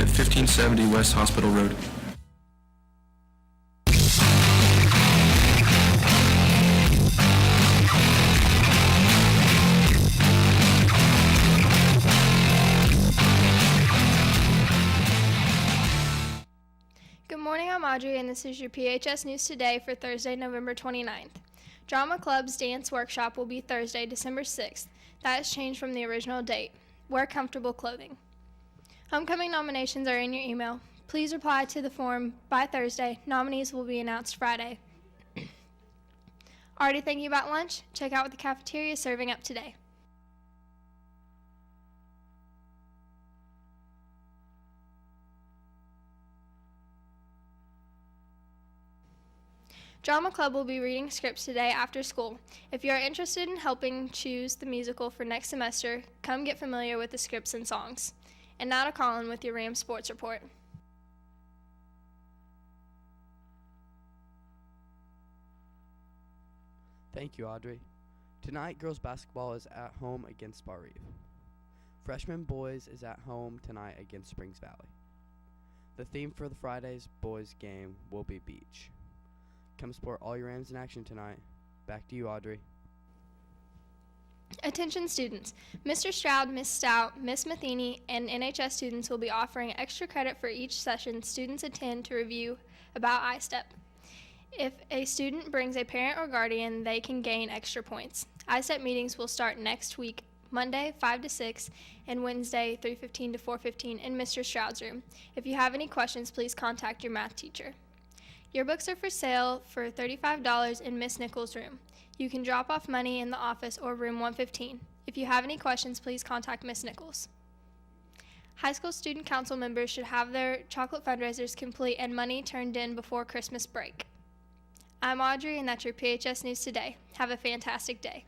at 1570 West Hospital Road. Good morning, I'm Audrey, and this is your PHS News Today for Thursday, November 29th. Drama Club's dance workshop will be Thursday, December 6th. That has changed from the original date. Wear comfortable clothing. Homecoming nominations are in your email. Please reply to the form by Thursday. Nominees will be announced Friday. Already thinking about lunch? Check out what the cafeteria is serving up today. Drama Club will be reading scripts today after school. If you are interested in helping choose the musical for next semester, come get familiar with the scripts and songs. And now to Colin with your Rams Sports Report. Thank you, Audrey. Tonight, girls basketball is at home against Bar Reeve. Freshman boys is at home tonight against Springs Valley. The theme for the Friday's boys game will be beach. Come support all your Rams in action tonight. Back to you, Audrey. Attention students. Mr. Stroud, Ms. Stout, Ms. Matheny, and NHS students will be offering extra credit for each session students attend to review about iStep. If a student brings a parent or guardian, they can gain extra points. iStep meetings will start next week, Monday 5 to 6, and Wednesday 3:15 to 4:15 in Mr. Stroud's room. If you have any questions, please contact your math teacher. Yearbooks are for sale for $35 in Miss Nichols' room. You can drop off money in the office or room 115. If you have any questions, please contact Miss Nichols. High school student council members should have their chocolate fundraisers complete and money turned in before Christmas break. I'm Audrey, and that's your PHS News Today. Have a fantastic day.